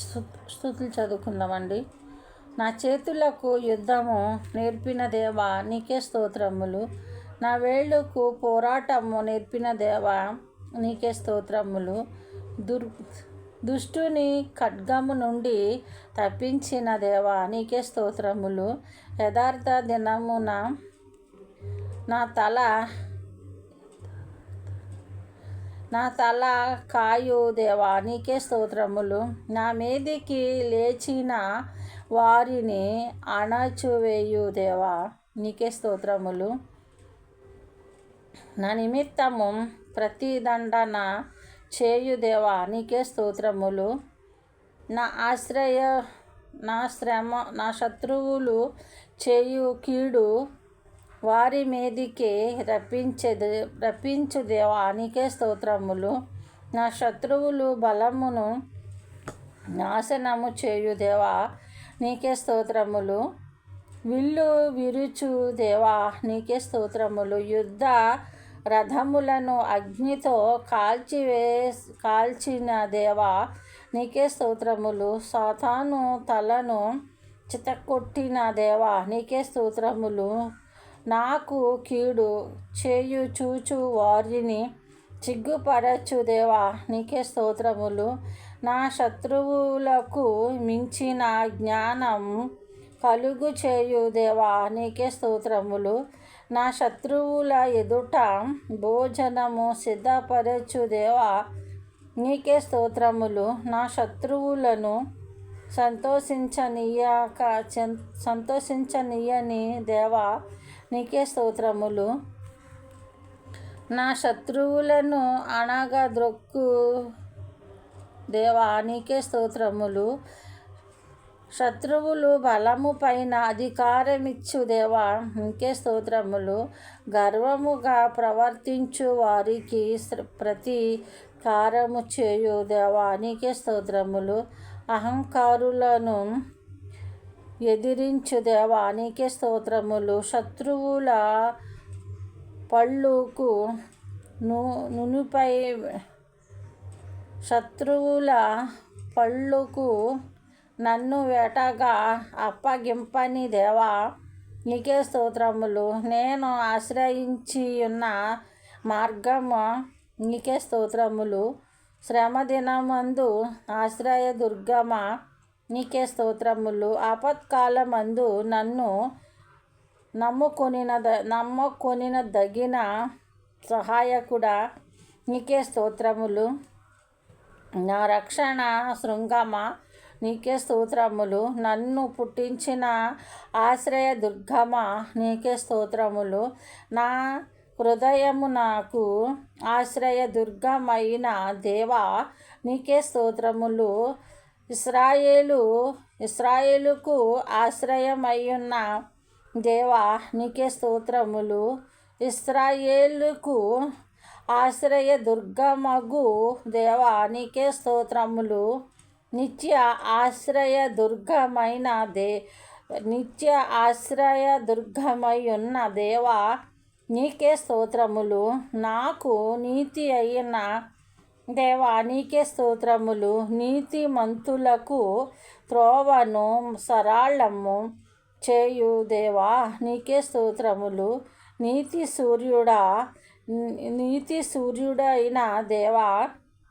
స్తుతులు చదువుకుందామండి. నా చేతులకు యుద్ధము నేర్పిన దేవా నీకే స్తోత్రములు. నా వేళ్ళకు పోరాటము నేర్పిన దేవా నీకే స్తోత్రములు. దుష్టుని ఖడ్గము నుండి తప్పించిన దేవా నీకే స్తోత్రములు. యథార్థ దినమున నా తల కాయు దేవా నీకే స్తోత్రములు. నా మీదికి లేచిన వారిని అణచివేయు దేవా నీకే స్తోత్రములు. నా నిమిత్తము ప్రతిదండన చేయు దేవా నీకే స్తోత్రములు. నా శత్రువులు చేయు కీడు వారి మీదికి రప్పించు దేవా నీకే స్తోత్రములు. నా శత్రువులు బలమును నాశనము చేయు దేవా నీకే స్తోత్రములు. విల్లు విరుచు దేవా నీకే స్తోత్రములు. యుద్ధ రథములను అగ్నితో కాల్చిన దేవా నీకే స్తోత్రములు. సాతాను తలను చితక్కొట్టిన దేవా నీకే స్తోత్రములు. నాకు కీడు చూచు వారిని సిగ్గుపరచు దేవా నీకే స్తోత్రములు. నా శత్రువులకు మించిన జ్ఞానం కలుగు చేయు దేవా నీకే స్తోత్రములు. నా శత్రువుల ఎదుట భోజనము సిద్ధపరచు దేవా నీకే స్తోత్రములు. నా శత్రువులను సంతోషించనీయని దేవా నీకే స్తోత్రములు. నా శత్రువులను అణగద్రొక్కు దేవా నీకే స్తోత్రములు. శత్రువులు బలము పైన అధికారమిచ్చు దేవా నీకే స్తోత్రములు. గర్వముగా ప్రవర్తించు వారికి ప్రతీకారము చేయు దేవా నీకే స్తోత్రములు. అహంకారులను ఎదిరించు దేవా నీకే స్తోత్రములు. శత్రువుల పళ్ళుకు నన్ను వేటగా అప్పగింపని దేవా నీకే స్తోత్రములు. నేను ఆశ్రయించియున్న మార్గము నీకే స్తోత్రములు. శ్రమ దినమందు ఆశ్రయదుర్గమా నీకే స్తోత్రములు. ఆపత్కాలమందు నన్ను నమ్ముకొనిన సహాయకుడా నీకే స్తోత్రములు. నా రక్షణ శృంగమా నీకే స్తోత్రములు. నన్ను పుట్టించిన ఆశ్రయదుర్గమా నీకే స్తోత్రములు. నా హృదయము నాకు ఆశ్రయదుర్గమైన దేవా నీకే స్తోత్రములు. ఇశ్రాయేలుకు ఆశ్రయమయ్యున్న దేవా నీకే స్తోత్రములు. ఇశ్రాయేలుకు ఆశ్రయదుర్గమగు దేవా నీకే స్తోత్రములు. నిత్య ఆశ్రయదుర్గమయ్యున్న దేవా నీకే స్తోత్రములు. నాకు నీతి అయిన దేవా నీకే స్తోత్రములు. నీతిమంతులకు త్రోవను సరళము చేయు దేవా నీకే స్తోత్రములు. నీతి సూర్యుడైన దేవా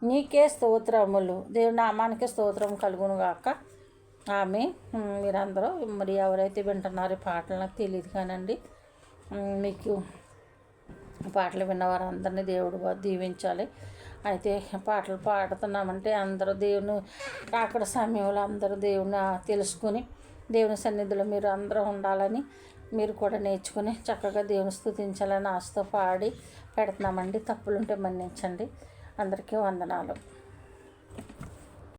నీకే స్తోత్రములు. దేవుని నామానికి స్తోత్రం కలుగునుగాక. ఆమె మీరందరూ మరి ఎవరైతే వింటున్నారో పాటలు నాకు తెలియదు కానండి, మీకు పాటలు విన్నవారందరినీ దేవుడు దీవించాలి. అయితే పాటలు పాడుతున్నామంటే అందరూ దేవుని అక్కడ సమయంలో అందరూ దేవుని తెలుసుకుని దేవుని సన్నిధిలో మీరు అందరూ ఉండాలని, మీరు కూడా నేర్చుకుని చక్కగా దేవుని స్తుతించాలని ఆశతో పాడి పెడుతున్నామండి. తప్పులుంటే మన్నించండి. అందరికీ వందనాలు.